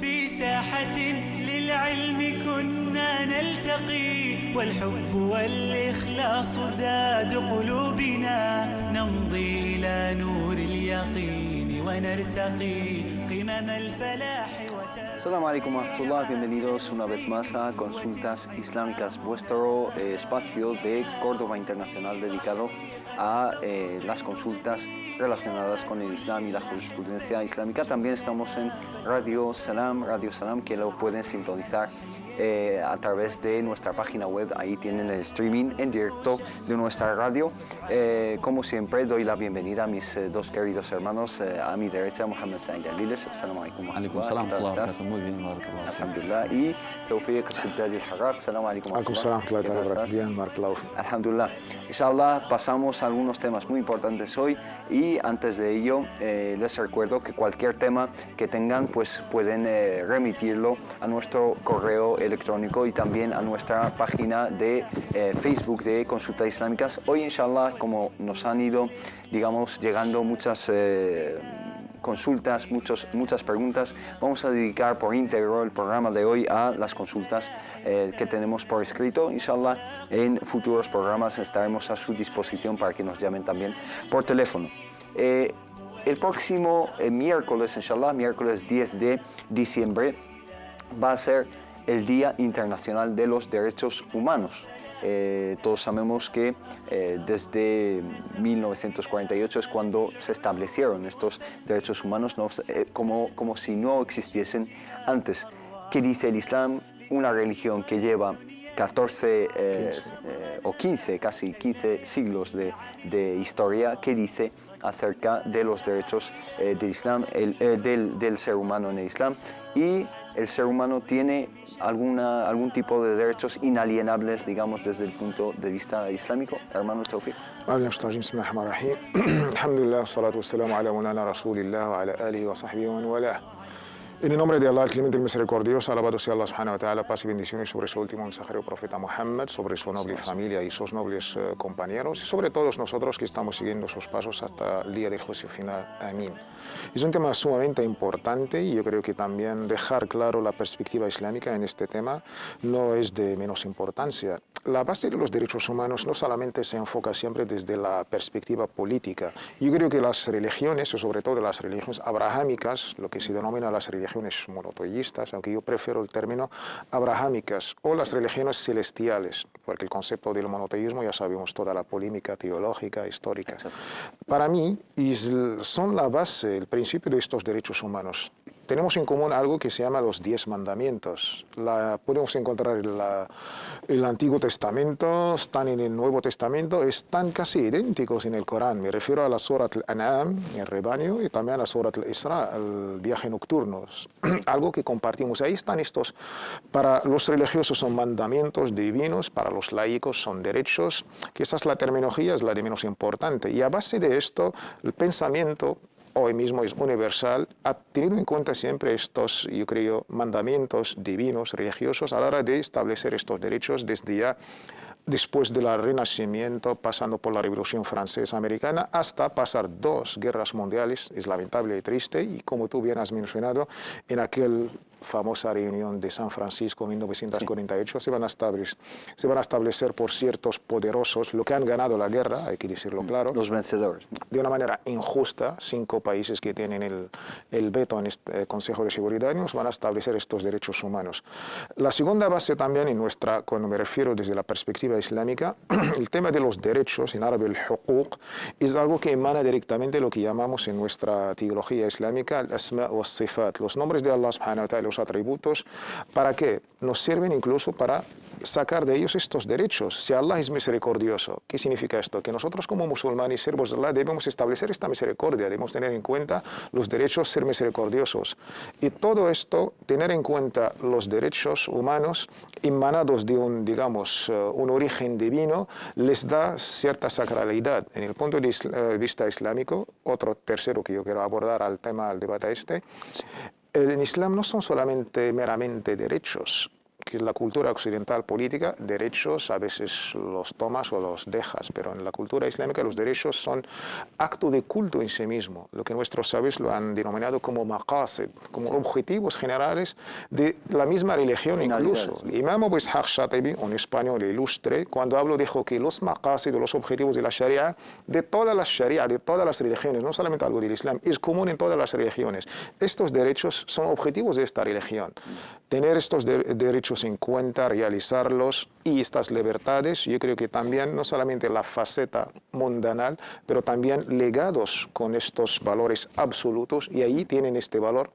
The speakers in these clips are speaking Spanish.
في ساحة للعلم كنا نلتقي والحب والإخلاص زاد قلوبنا نمضي إلى نور اليقين ونرتقي قمم الفلاح. Assalamu alaikum wa rahmatullah, bienvenidos una vez más a Consultas Islámicas, vuestro espacio de Córdoba Internacional dedicado a las consultas relacionadas con el Islam y la jurisprudencia islámica. También estamos en Radio Salam, que lo pueden sintonizar a través de nuestra página web. Ahí tienen el streaming en directo de nuestra radio. Como siempre, doy la bienvenida a mis dos queridos hermanos. A mi derecha, Mohamed Said Aliles. Assalamu alaikum wa rahmatullah. Muy bien, barakallah. Alhamdulillah. Y Tawfiq Al-Siddadi Al-Harraq. Assalamu alaikum wa rahmatullah. Bien, barakallah. Alhamdulillah. Inshallah, pasamos a algunos temas muy importantes hoy y antes de ello les recuerdo que cualquier tema que tengan pues pueden remitirlo a nuestro correo electrónico y también a nuestra página de Facebook de Consultas Islámicas. Hoy, inshallah, como nos han ido, digamos, llegando muchas consultas, muchas preguntas, vamos a dedicar por íntegro el programa de hoy a las consultas que tenemos por escrito. Inshallah, en futuros programas estaremos a su disposición para que nos llamen también por teléfono. El próximo miércoles, inshallah, miércoles 10 de diciembre, va a ser el Día Internacional de los Derechos Humanos. Todos sabemos que desde 1948 es cuando se establecieron estos derechos humanos, ¿no? como si no existiesen antes. ¿Qué dice el Islam? Una religión que lleva 14 o 15, casi 15 siglos de historia, que dice acerca de los derechos del Islam, del ser humano en el Islam. Y el ser humano tiene algún tipo de derechos inalienables, digamos, desde el punto de vista islámico. Hermano Tawfiq. Alhamdulillah, salatu wassalamu ala mulana rasulillah wa ala alihi wa sahbihi wa man walah. En el nombre de Allah, el clemente y misericordioso, alabado sea Allah subhanahu wa ta'ala, paz y bendiciones sobre su último mensajero profeta Muhammad, sobre su noble familia y sus nobles compañeros, y sobre todos nosotros que estamos siguiendo sus pasos hasta el día del juicio final. Amén. Es un tema sumamente importante y yo creo que también dejar claro la perspectiva islámica en este tema no es de menos importancia. La base de los derechos humanos no solamente se enfoca siempre desde la perspectiva política. Yo creo que las religiones, o sobre todo las religiones abrahámicas, lo que se denomina las religiones monoteístas, aunque yo prefiero el término abrahámicas, o las religiones celestiales, porque el concepto del monoteísmo ya sabemos toda la polémica teológica, histórica. Para mí son la base, el principio de estos derechos humanos. Tenemos en común algo que se llama los 10 mandamientos. Podemos encontrar en el Antiguo Testamento, están en el Nuevo Testamento, están casi idénticos en el Corán. Me refiero a la Surat al-An'am, el rebaño, y también a la Surat al-Isra, el viaje nocturno. Algo que compartimos. Ahí están estos. Para los religiosos son mandamientos divinos, para los laicos son derechos. Quizás la terminología es la de menos importante. Y a base de esto, el pensamiento hoy mismo es universal, ha tenido en cuenta siempre estos, yo creo, mandamientos divinos, religiosos, a la hora de establecer estos derechos desde ya después del Renacimiento, pasando por la Revolución Francesa Americana, hasta pasar 2 guerras mundiales. Es lamentable y triste, y como tú bien has mencionado, en aquel famosa reunión de San Francisco en 1948, se van a establecer por ciertos poderosos, lo que han ganado la guerra, hay que decirlo claro. Los vencedores. De una manera injusta, 5 países que tienen el veto en este Consejo de Seguridad nos van a establecer estos derechos humanos. La segunda base también cuando me refiero desde la perspectiva islámica, el tema de los derechos, en árabe el huquq, es algo que emana directamente de lo que llamamos en nuestra teología islámica al-asma wa sifat, los nombres de Allah subhanahu wa ta'ala, los atributos. ¿Para qué? Nos sirven incluso para sacar de ellos estos derechos. Si Allah es misericordioso, ¿qué significa esto? Que nosotros como musulmanes, siervos de Allah, debemos establecer esta misericordia, debemos tener en cuenta los derechos, ser misericordiosos. Y todo esto, tener en cuenta los derechos humanos emanados de un origen divino, les da cierta sacralidad. En el punto de vista islámico, otro tercero que yo quiero abordar al debate en Islam no son solamente meramente derechos. que la cultura occidental política, derechos a veces los tomas o los dejas, pero en la cultura islámica los derechos son acto de culto en sí mismo, lo que nuestros sabios lo han denominado como maqasid, como objetivos generales de la misma religión incluso. El imam Abu Ishaq Shatibi, un español ilustre, cuando habló dijo que los maqasid, los objetivos de la sharia, de todas las sharia, de todas las religiones, no solamente algo del islam, es común en todas las religiones. Estos derechos son objetivos de esta religión. Tener estos derechos en cuenta, realizarlos y estas libertades, yo creo que también no solamente la faceta mundanal, pero también legados con estos valores absolutos, y ahí tienen este valor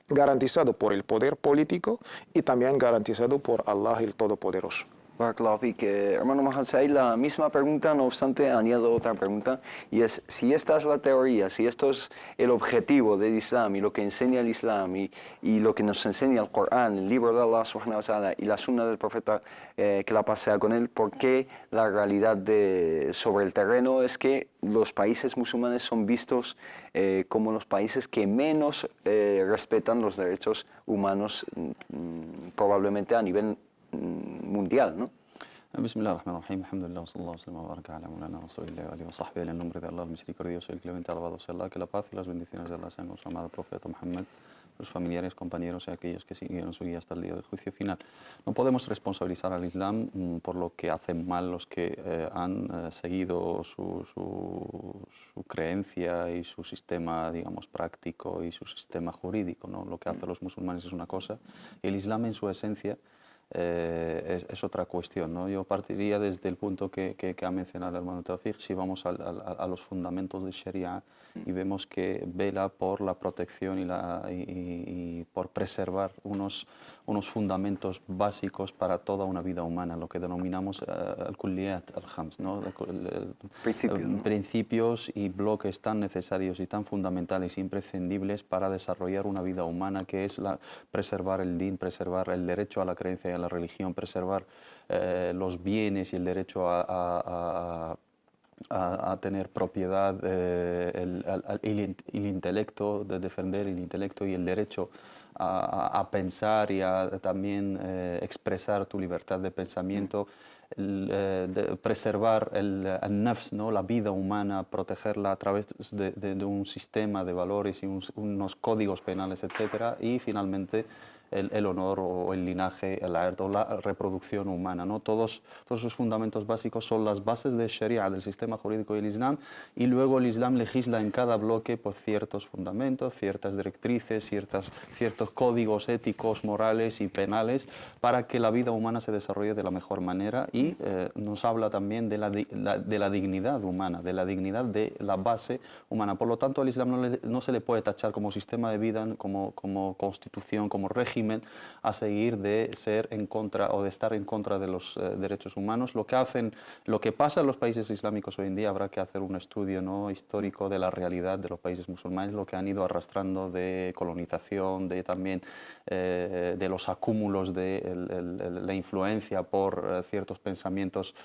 garantizado por el poder político y también garantizado por Allah el Todopoderoso. Barakallahu fik. Hermano Mohamed Said, la misma pregunta, no obstante, añado otra pregunta, y es, si esta es la teoría, si esto es el objetivo del Islam y lo que enseña el Islam y lo que nos enseña el Corán, el libro de Allah subhanahu wa ta'ala y la sunna del profeta, que la paz sea con él, ¿por qué la realidad sobre el terreno es que los países musulmanes son vistos como los países que menos respetan los derechos humanos, probablemente a nivel mundial, ¿no? Bismillahirrahmanirrahim, alhamdulillah, sallallahu alaihi wa baraka ala mulana rasulillah wa sahbihi, en el nombre de Allah, el misericordioso y el clemente, alabado sea Allah, que la paz y las bendiciones de Allah sean con su amado profeta Muhammad, sus familiares, compañeros y aquellos que siguieron su guía hasta el día del juicio final. No podemos responsabilizar al Islam por lo que hacen mal los que han seguido su creencia y su sistema, digamos, práctico y su sistema jurídico, ¿no? Lo que hacen los musulmanes es una cosa y el Islam en su esencia es otra cuestión, ¿no? Yo partiría desde el punto que ha mencionado el hermano Tawfiq. Si vamos a los fundamentos de Sharia y vemos que vela por la protección y por preservar unos fundamentos básicos para toda una vida humana, lo que denominamos al-kulliyat al-khams, ¿no? Principios y bloques tan necesarios y tan fundamentales e imprescindibles para desarrollar una vida humana, que es preservar el din, preservar el derecho a la creencia y a la religión, preservar los bienes y el derecho a tener propiedad, el intelecto, de defender el intelecto y el derecho a pensar y a también expresar tu libertad de pensamiento, preservar el nafs, ¿no? La vida humana, protegerla a través de un sistema de valores y unos códigos penales, etc. Y finalmente el honor o el linaje, el ard o la reproducción humana, ¿no? Todos esos fundamentos básicos son las bases de Sharia, del sistema jurídico del Islam, y luego el Islam legisla en cada bloque por ciertos fundamentos, ciertas directrices, ciertos códigos éticos, morales y penales para que la vida humana se desarrolle de la mejor manera, y nos habla también de la dignidad humana, de la dignidad de la base humana. Por lo tanto, al Islam no se le puede tachar como sistema de vida, como constitución, como régimen a seguir de ser en contra o de estar en contra de los derechos humanos. Lo que pasa en los países islámicos hoy en día, habrá que hacer un estudio, ¿no?, histórico de la realidad de los países musulmanes, lo que han ido arrastrando de colonización, de también de los acúmulos de la influencia por ciertos pensamientos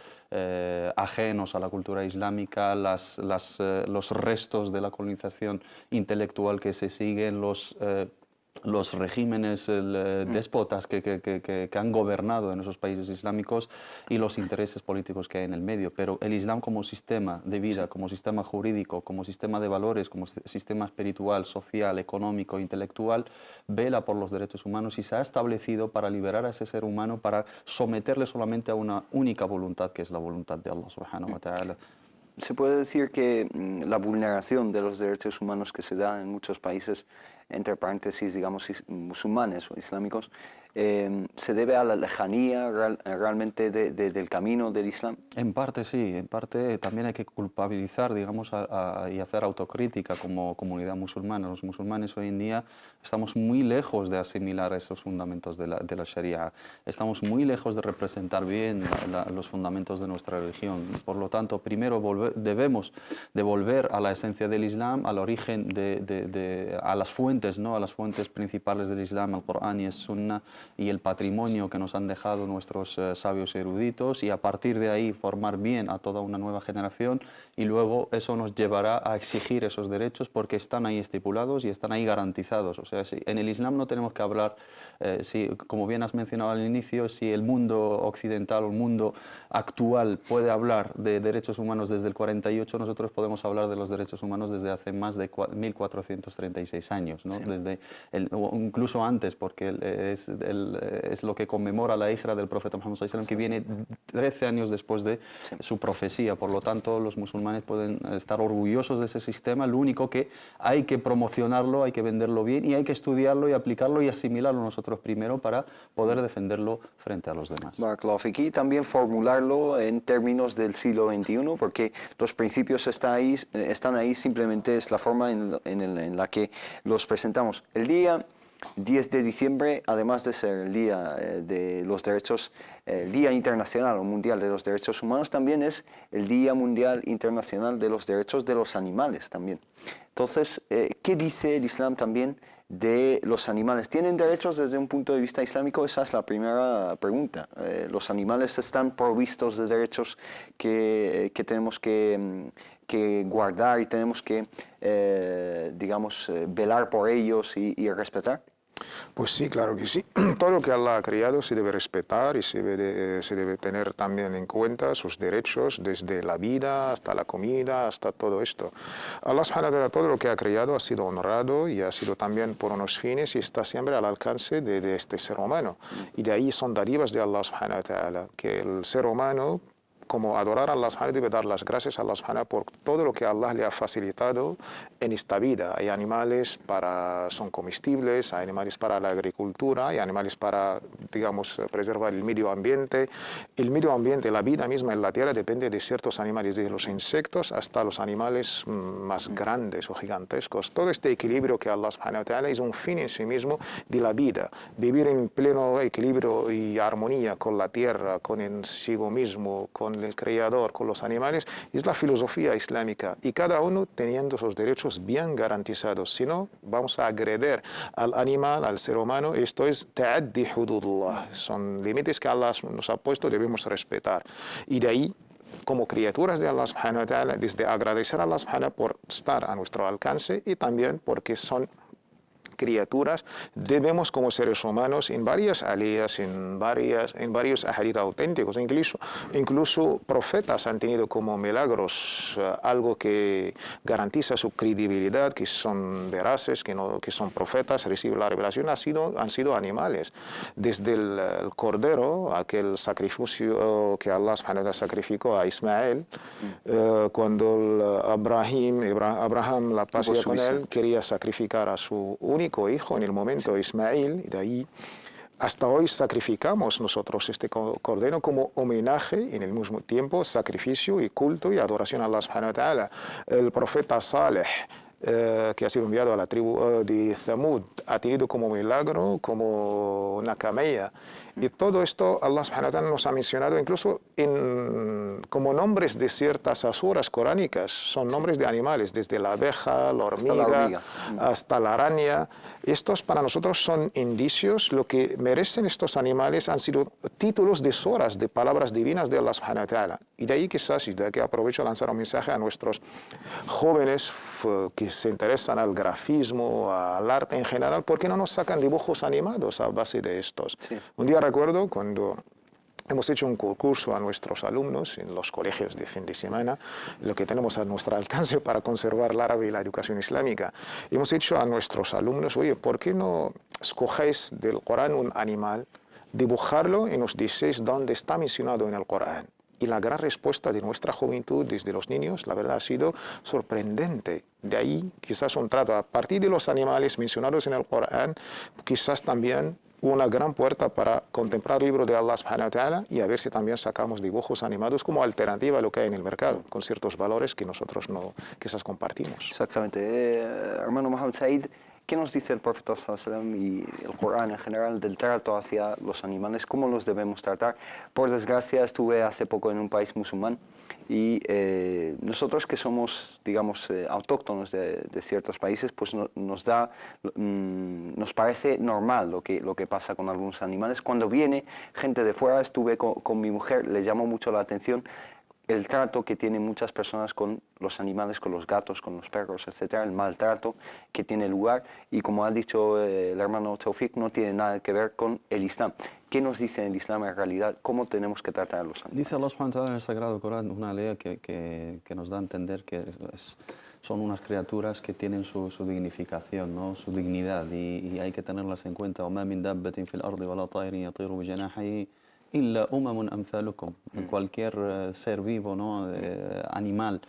ajenos a la cultura islámica, los restos de la colonización intelectual que se siguen, los regímenes déspotas que han gobernado en esos países islámicos y los intereses políticos que hay en el medio. Pero el Islam como sistema de vida, como sistema jurídico, como sistema de valores, como sistema espiritual, social, económico, intelectual, vela por los derechos humanos y se ha establecido para liberar a ese ser humano, para someterle solamente a una única voluntad, que es la voluntad de Allah subhanahu wa ta'ala. Se puede decir que la vulneración de los derechos humanos que se da en muchos países, entre paréntesis, digamos, musulmanes o islámicos, se debe a la lejanía realmente del camino del Islam. En parte sí, en parte también hay que culpabilizar, digamos, y hacer autocrítica como comunidad musulmana. Los musulmanes hoy en día estamos muy lejos de asimilar esos fundamentos de la Sharia, estamos muy lejos de representar bien los fundamentos de nuestra religión. Por lo tanto, primero volver debemos de volver a la esencia del Islam, al origen, a las fuentes, ¿no? A las fuentes principales del Islam, el Corán y el Sunna, y el patrimonio que nos han dejado nuestros sabios eruditos, y a partir de ahí formar bien a toda una nueva generación, y luego eso nos llevará a exigir esos derechos porque están ahí estipulados y están ahí garantizados. O sea, en el Islam no tenemos que hablar, como bien has mencionado al inicio, si el mundo occidental o el mundo actual puede hablar de derechos humanos desde el 48, nosotros podemos hablar de los derechos humanos desde hace más de 1436 años, ¿no? Sí. Incluso antes, porque es lo que conmemora la hijra del profeta Muhammad sallallahu alaihi wasallam, que viene 13 años después de su profecía. Por lo tanto, los musulmanes pueden estar orgullosos de ese sistema. Lo único que hay que promocionarlo, hay que venderlo bien y hay que estudiarlo y aplicarlo y asimilarlo nosotros primero para poder defenderlo frente a los demás. Barakallahu fik. Y también formularlo en términos del siglo XXI, porque los principios están ahí, simplemente es la forma en la que los presentamos. El día 10 de diciembre, además de ser el Día de los Derechos, el Día Internacional o Mundial de los Derechos Humanos, también es el Día Mundial Internacional de los Derechos de los Animales también. Entonces, ¿qué dice el Islam también de los animales? ¿Tienen derechos desde un punto de vista islámico? Esa es la primera pregunta. ¿Los animales están provistos de derechos que tenemos que guardar y tenemos que, digamos, velar por ellos y respetar? Pues sí, claro que sí. Todo lo que Allah ha creado se debe respetar y se debe tener también en cuenta sus derechos, desde la vida hasta la comida, hasta todo esto. Allah subhanahu wa ta'ala, todo lo que ha creado ha sido honrado y ha sido también por unos fines y está siempre al alcance de este ser humano. Y de ahí son dádivas de Allah subhanahu wa ta'ala, que el ser humano, como adorar a Allah subhanahu, debe dar las gracias a Allah subhanahu por todo lo que Allah le ha facilitado en esta vida. Hay animales son comestibles, hay animales para la agricultura, hay animales para, digamos, preservar el medio ambiente. El medio ambiente, la vida misma en la tierra depende de ciertos animales, desde los insectos hasta los animales más grandes o gigantescos. Todo este equilibrio que Allah subhanahu wa ta'ala es un fin en sí mismo de la vida. Vivir en pleno equilibrio y armonía con la tierra, con consigo mismo, con el Creador, con los animales, es la filosofía islámica, y cada uno teniendo sus derechos bien garantizados. Si no, vamos a agredir al animal, al ser humano. Esto es ta'addi hududullah, son límites que Allah nos ha puesto, debemos respetar. Y de ahí, como criaturas de Allah subhanahu wa ta'ala, desde agradecer a Allah subhanahu por estar a nuestro alcance, y también porque son criaturas, debemos como seres humanos en varias aliyas, en varios hadith auténticos, incluso profetas han tenido como milagros algo que garantiza su credibilidad, que son veraces, que son profetas, reciben la revelación, han sido animales. Desde el cordero, aquel sacrificio que Allah subhanahu wa ta'ala sacrificó a Ismael, cuando Abraham, la paz con él, quería sacrificar a su único hijo en el momento, Ismael, y de ahí hasta hoy sacrificamos nosotros este cordero como homenaje, en el mismo tiempo sacrificio y culto y adoración a Allah subhanahu wa ta'ala. El profeta Saleh, que ha sido enviado a la tribu de Thamud, ha tenido como milagro, como una camella. Y todo esto Allah subhanahu wa ta'ala nos ha mencionado incluso como nombres de ciertas asuras coránicas. Son nombres de animales, desde la abeja, la hormiga, hasta la araña. Estos para nosotros son indicios. Lo que merecen estos animales han sido títulos de suras, de palabras divinas de Allah subhanahu wa ta'ala. Y de ahí quizás, y de aquí aprovecho a lanzar un mensaje a nuestros jóvenes que se interesan al grafismo, al arte en general, ¿por qué no nos sacan dibujos animados a base de estos? Sí. Un día recuerdo cuando hemos hecho un concurso a nuestros alumnos en los colegios de fin de semana, lo que tenemos a nuestro alcance para conservar el árabe y la educación islámica. Hemos dicho a nuestros alumnos, oye, ¿por qué no escogéis del Corán un animal, dibujarlo y nos decís dónde está mencionado en el Corán? Y la gran respuesta de nuestra juventud, desde los niños, la verdad ha sido sorprendente. De ahí quizás un trato a partir de los animales mencionados en el Corán, quizás también una gran puerta para contemplar el libro de Allah subhanahu wa ta'ala y a ver si también sacamos dibujos animados como alternativa a lo que hay en el mercado, con ciertos valores que nosotros no quizás compartimos. Exactamente. Hermano Mohamed Said, ¿Qué nos dice el profeta sallallahu alaihi wasallam y el Corán en general del trato hacia los animales? ¿Cómo los debemos tratar? Por desgracia, estuve hace poco en un país musulmán y nosotros que somos, digamos, autóctonos de ciertos países, pues nos parece normal lo que pasa con algunos animales. Cuando viene gente de fuera, estuve con mi mujer, le llamó mucho la atención el trato que tienen muchas personas con los animales, con los gatos, con los perros, etcétera, el maltrato que tiene lugar y como ha dicho el hermano Taufik, no tiene nada que ver con el Islam. ¿Qué nos dice el Islam en realidad? ¿Cómo tenemos que tratar a los animales? Dice Allah subhanahu wa ta'ala en el Sagrado Corán una ley que nos da a entender que son unas criaturas que tienen su dignificación, ¿no? Su dignidad y hay que tenerlas en cuenta. وَمَا مِن دَابَّةٍ فِي الْأَرْضِ وَلَا طَائِرٍ يَطِيرُ بِجَنَاحَيْهِ إِلَّا أُمَمٌ أَمْثَالُكُمْ. Cualquier ser vivo, ¿no? Animal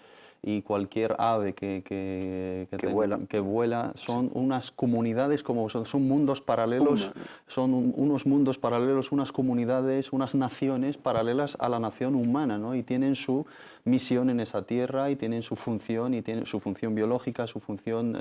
y cualquier ave que vuela son unas comunidades, como son mundos paralelos, son unos mundos paralelos, unas comunidades, unas naciones paralelas a la nación humana, ¿no? Y tienen su misión en esa tierra y tienen su función biológica, su función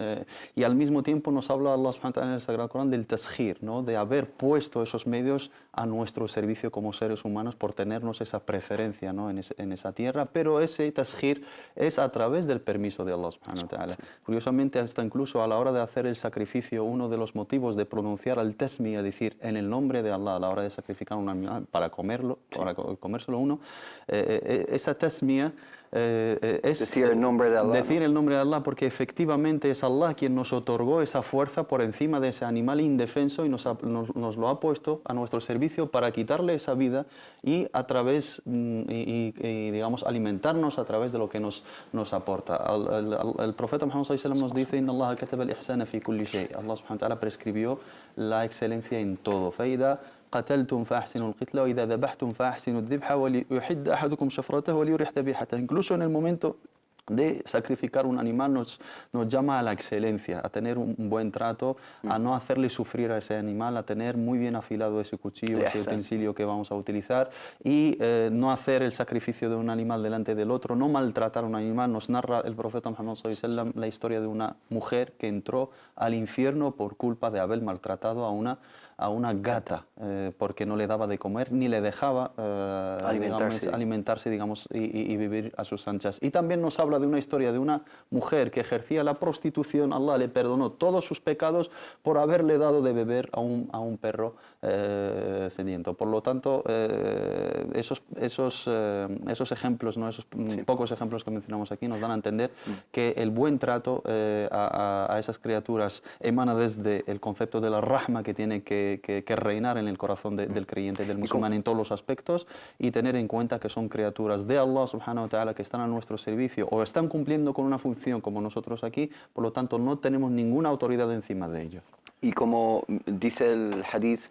y al mismo tiempo nos habla Allah subhanahu wa ta'ala en el Sagrado Corán del tasghir, ¿no? De haber puesto esos medios a nuestro servicio como seres humanos por tenernos esa preferencia, ¿no? en esa tierra, pero ese tasghir es a través del permiso de Allah subhanahu wa ta'ala. Curiosamente, hasta incluso a la hora de hacer el sacrificio, uno de los motivos de pronunciar al tasmi, es decir, en el nombre de Allah, a la hora de sacrificar un animal para comerlo, para comérselo uno, esa tasmia es decir el nombre de Allah. Decir el nombre de Allah, porque efectivamente es Allah quien nos otorgó esa fuerza por encima de ese animal indefenso y nos lo ha puesto a nuestro servicio para quitarle esa vida y a través, digamos, alimentarnos a través de lo que nos aporta. El profeta Muhammad sallallahu alaihi wasallam nos dice: Inna Allah kataba al-ihsana fi kulli shay. Allah subhanahu wa ta'ala prescribió la excelencia en todo. فإذا قتلتم فأحسنوا القتلة وإذا ذبحتم فأحسنوا الذبح وليحد أحدكم شفرته وليرح ذبيحته. Incluso en el momento de sacrificar un animal nos llama a la excelencia, a tener un buen trato, a no hacerle sufrir a ese animal, a tener muy bien afilado ese cuchillo, ese utensilio que vamos a utilizar y no hacer el sacrificio de un animal delante del otro, no maltratar a un animal. Nos narra el profeta Muhammad sallallahu alaihi wasallam la historia de una mujer que entró al infierno por culpa de haber maltratado a una gata, porque no le daba de comer ni le dejaba alimentarse, digamos, y vivir a sus anchas. Y también nos habla de una historia de una mujer que ejercía la prostitución. Allah le perdonó todos sus pecados por haberle dado de beber a un perro sediento. Por lo tanto, esos ejemplos, ¿no? Esos pocos ejemplos que mencionamos aquí nos dan a entender que el buen trato a esas criaturas emana desde el concepto de la rahma que tiene que reinar en el corazón del creyente, del musulmán, en todos los aspectos, y tener en cuenta que son criaturas de Allah subhanahu wa ta'ala que están a nuestro servicio o están cumpliendo con una función como nosotros aquí, por lo tanto no tenemos ninguna autoridad encima de ellos. Y como dice el hadith,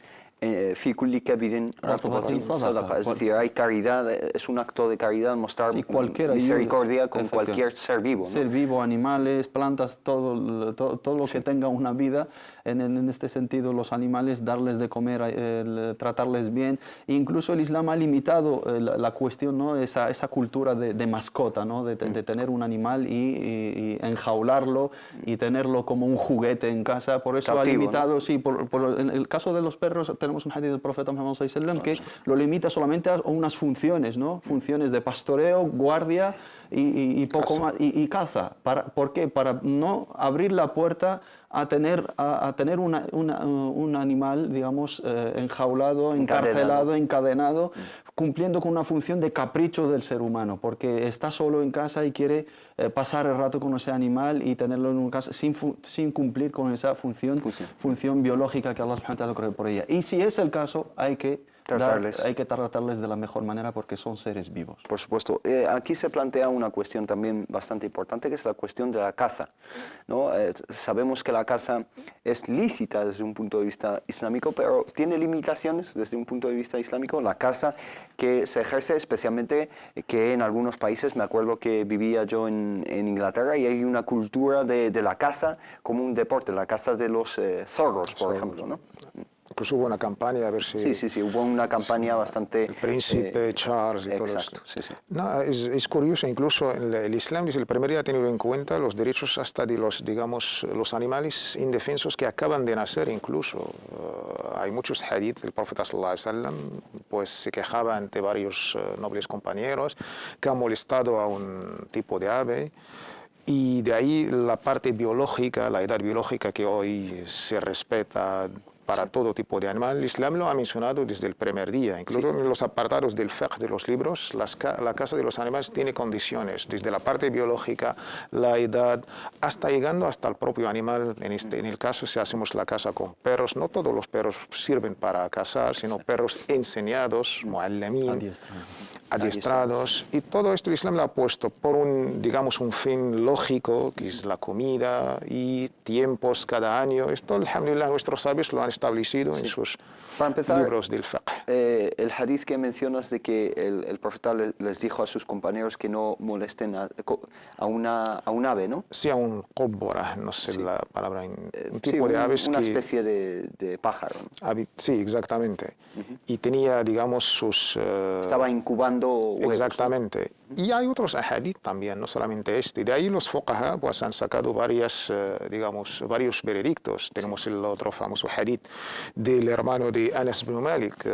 fi kulli kabidin ratbatin sadaqa, es decir, hay caridad, es un acto de caridad mostrar misericordia con cualquier ser vivo, ¿no? Ser vivo, animales, plantas, todo lo que tenga una vida. En este sentido, los animales, darles de comer, tratarles bien. Incluso el Islam ha limitado la cuestión, ¿no? Esa cultura de mascota, ¿no? De tener un animal y enjaularlo y tenerlo como un juguete en casa. Por eso ha limitado, ¿no? Sí, en el caso de los perros tenemos un hadith del profeta Muhammad sallallahu alaihi wasallam que lo limita solamente a unas funciones, ¿no? Funciones de pastoreo, guardia y poco más, y caza. ¿Por qué? Para no abrir la puerta a tener un animal, digamos, enjaulado, encarcelado, encadenado, cumpliendo con una función de capricho del ser humano, porque está solo en casa y quiere pasar el rato con ese animal y tenerlo en una casa sin cumplir con esa función biológica que Allah subhanahu wa ta'ala creó por ella. Y si es el caso, hay que tratarles de la mejor manera porque son seres vivos. Por supuesto. Aquí se plantea una cuestión también bastante importante, que es la cuestión de la caza, ¿no? Sabemos que la caza es lícita desde un punto de vista islámico, pero tiene limitaciones desde un punto de vista islámico. La caza que se ejerce especialmente, que en algunos países, me acuerdo que vivía yo en Inglaterra y hay una cultura de la caza como un deporte, la caza de los zorros, por ejemplo, ¿no? Incluso hubo una campaña a ver si... Sí, hubo una campaña bastante... El príncipe Charles y todo exacto, esto. sí. No, es curioso, incluso el Islam desde el primer día ha tenido en cuenta los derechos hasta de los, digamos, los animales indefensos que acaban de nacer incluso. Hay muchos hadith del profeta sallallahu alaihi wasallam, pues se quejaba ante varios nobles compañeros que han molestado a un tipo de ave. Y de ahí la parte biológica, la edad biológica que hoy se respeta para todo tipo de animal. El Islam lo ha mencionado desde el primer día. Incluso en los apartados del fiqh de los libros, la casa de los animales tiene condiciones, desde la parte biológica, la edad, hasta llegando hasta el propio animal. En el caso, si hacemos la casa con perros, no todos los perros sirven para cazar, sino perros enseñados, mu'allamin, adiestrados. Y todo esto el Islam lo ha puesto por un, digamos, un fin lógico, que es la comida y tiempos cada año. Esto, alhamdulillah, nuestros sabios lo han establecido en sus libros del fiqh. El hadith que mencionas de que el profeta les dijo a sus compañeros que no molesten a un ave, ¿no? Sí, a un qubra, no sé la palabra, un tipo de aves una que... especie de pájaro, ¿no? Sí, exactamente. Y tenía, digamos, sus... Estaba incubando huevos, exactamente. ¿No? Y hay otros hadith también, no solamente este. De ahí los fuqaha pues, han sacado varios veredictos. Tenemos el otro famoso hadith del hermano de Anas bin Malik,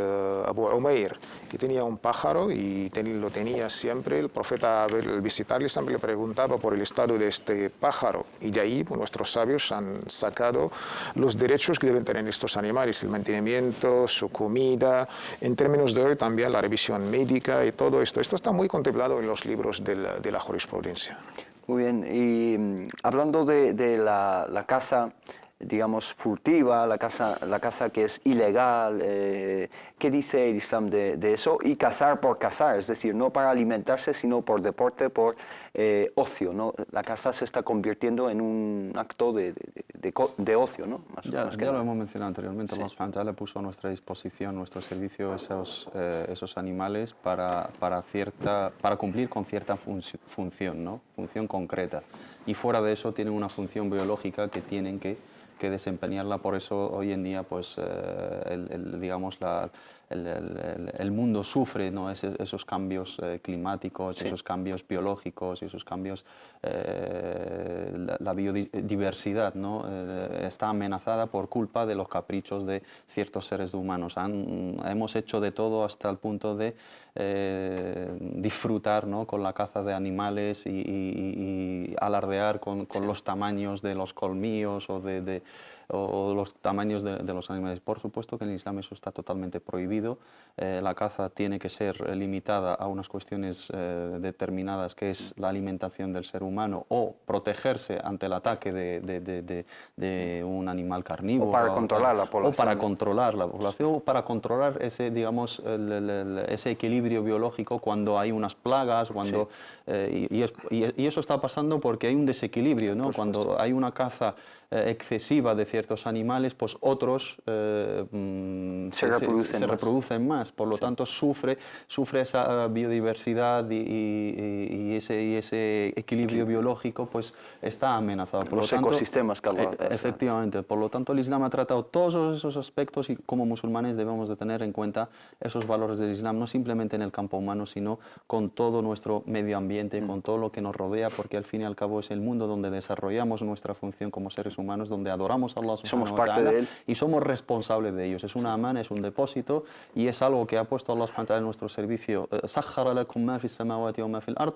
Abu Umair, que tenía un pájaro y lo tenía siempre. El profeta, al visitarle, siempre le preguntaba por el estado de este pájaro. Y de ahí pues, nuestros sabios han sacado los derechos que deben tener estos animales, el mantenimiento, su comida, en términos de hoy también la revisión médica y todo esto. Esto está muy contemplado en los libros de la jurisprudencia. Muy bien, y hablando de la caza, digamos, furtiva, la caza que es ilegal, ¿qué dice el Islam de eso? Y cazar por cazar, es decir, no para alimentarse, sino por deporte, por ocio, ¿no? La caza se está convirtiendo en un acto de ocio, ¿no? Ya lo hemos mencionado anteriormente, Allah subhanahu wa ta'ala puso a nuestra disposición, nuestro servicio, esos animales para cumplir con cierta función, ¿no? Función concreta. Y fuera de eso tienen una función biológica que tienen que desempeñarla. Por eso hoy en día pues digamos el mundo sufre, ¿no? esos cambios climáticos, esos cambios biológicos, esos cambios, la biodiversidad, ¿no? Está amenazada por culpa de los caprichos de ciertos seres humanos. Hemos hecho de todo hasta el punto de disfrutar, ¿no? Con la caza de animales y alardear con los tamaños de los colmillos o los tamaños de los animales. Por supuesto que en el Islam eso está totalmente prohibido. La caza tiene que ser limitada a unas cuestiones determinadas, que es la alimentación del ser humano o protegerse ante el ataque de un animal carnívoro. O para controlar la población. O para controlar la población, o para controlar ese, digamos, ese equilibrio biológico cuando hay unas plagas, cuando, y eso está pasando porque hay un desequilibrio, ¿no? Cuando hay una caza excesiva de ciertos animales, pues otros se reproducen más. Por lo tanto, sufre esa biodiversidad y ese equilibrio biológico pues está amenazado. Por los ecosistemas que hablamos. Efectivamente. Por lo tanto, el Islam ha tratado todos esos aspectos y como musulmanes debemos de tener en cuenta esos valores del Islam, no simplemente en el campo humano, sino con todo nuestro medio ambiente, con todo lo que nos rodea, porque al fin y al cabo es el mundo donde desarrollamos nuestra función como seres humanos, donde adoramos a Allah subhanahu wa ta'ala y somos responsables de ellos. Es una amana, es un depósito y es algo que ha puesto Allah subhanahu wa ta'ala en nuestro servicio. Sakhara lakum ma fi as-samawati wa ma fi al-ard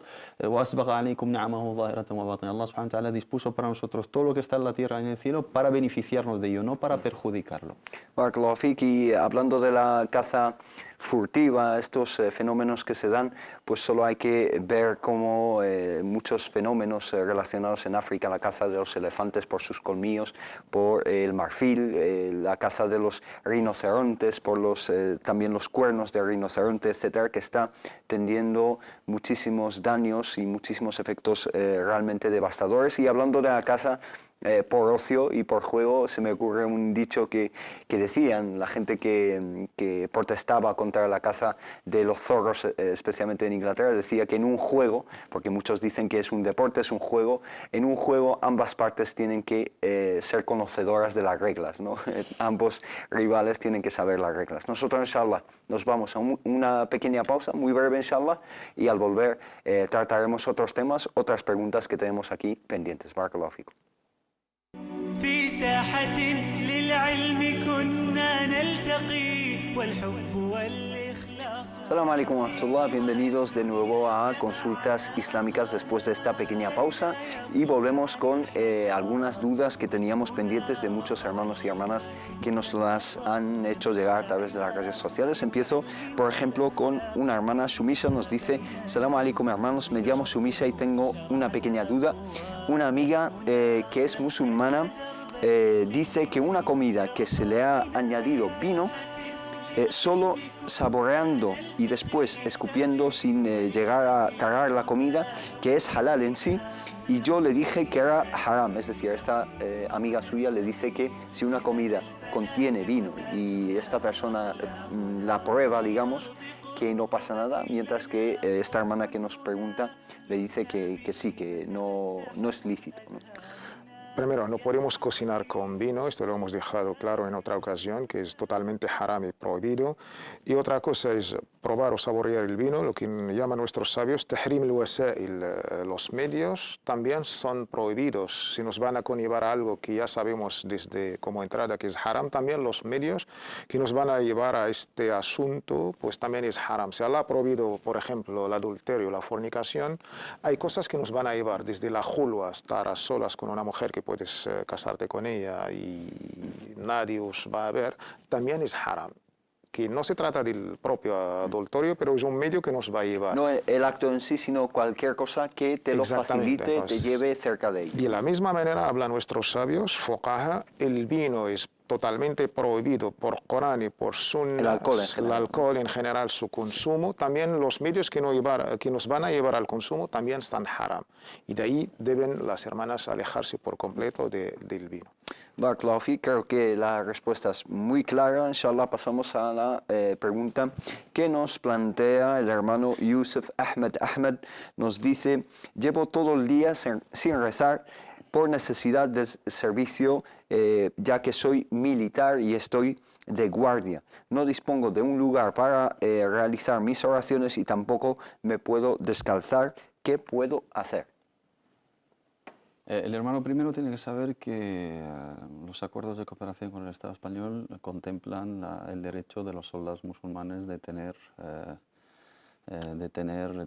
wa asbagha alaykum ni'amahu zahiratan wa batina. Allah subhanahu wa ta'ala dispuso para nosotros todo lo que está en la tierra y en el cielo para beneficiarnos de ello, no para perjudicarlo. Barakallahu fik, y hablando de la caza furtiva, estos fenómenos que se dan, pues solo hay que ver cómo muchos fenómenos relacionados en África, la caza de los elefantes por sus colmillos, por el marfil, la caza de los rinocerontes, por también los cuernos de rinoceronte, etcétera, que está teniendo muchísimos daños y muchísimos efectos realmente devastadores. Y hablando de la caza, por ocio y por juego, se me ocurre un dicho que decían la gente que protestaba contra la caza de los zorros, especialmente en Inglaterra, decía que en un juego, porque muchos dicen que es un deporte, es un juego, en un juego ambas partes tienen que ser conocedoras de las reglas, ¿no? Ambos rivales tienen que saber las reglas. Nosotros, inshallah, nos vamos a una pequeña pausa, muy breve, inshallah, y al volver trataremos otros temas, otras preguntas que tenemos aquí pendientes. Barakallahu fikum. في ساحة للعلم كنا نلتقي والحب والإخلاص. Assalamu alaikum wa rahmatullah, bienvenidos de nuevo a Consultas Islámicas después de esta pequeña pausa y volvemos con algunas dudas que teníamos pendientes de muchos hermanos y hermanas que nos las han hecho llegar a través de las redes sociales. Empiezo, por ejemplo, con una hermana, Shumisha, nos dice: Assalamu alaikum hermanos, me llamo Shumisha y tengo una pequeña duda. Una amiga que es musulmana dice que una comida que se le ha añadido vino, solo saboreando y después escupiendo sin llegar a tragar la comida, que es halal en sí, y yo le dije que era haram, es decir, esta amiga suya le dice que si una comida contiene vino y esta persona la prueba, digamos, que no pasa nada, mientras que esta hermana que nos pregunta le dice que sí, que no es lícito, ¿no? Primero, no podemos cocinar con vino, esto lo hemos dejado claro en otra ocasión, que es totalmente haram y prohibido. Y otra cosa es probar o saborear el vino, lo que llaman nuestros sabios tahrim al-wasa'il. Los medios también son prohibidos. Si nos van a conllevar a algo que ya sabemos desde como entrada que es haram, también los medios que nos van a llevar a este asunto, pues también es haram. Si Allah ha prohibido, por ejemplo, el adulterio, la fornicación, hay cosas que nos van a llevar desde la julwa, estar a solas con una mujer que puedes casarte con ella y nadie os va a ver, también es haram. Que no se trata del propio adulterio, pero es un medio que nos va a llevar. No el acto en sí, sino cualquier cosa que te lo facilite, entonces, te lleve cerca de ello. Y de la misma manera hablan nuestros sabios, fuqaha, el vino es totalmente prohibido por Corán y por Sunna, el alcohol en general, su consumo, también los medios que nos van a llevar al consumo también están haram. Y de ahí deben las hermanas alejarse por completo del vino. Barakallahu fi, creo que la respuesta es muy clara. Inshallah pasamos a la pregunta que nos plantea el hermano Yusuf Ahmed. Nos dice: llevo todo el día sin rezar por necesidad de servicio, ya que soy militar y estoy de guardia. No dispongo de un lugar para realizar mis oraciones y tampoco me puedo descalzar. ¿Qué puedo hacer? El hermano primero tiene que saber que los acuerdos de cooperación con el Estado español contemplan el derecho de los soldados musulmanes de tener,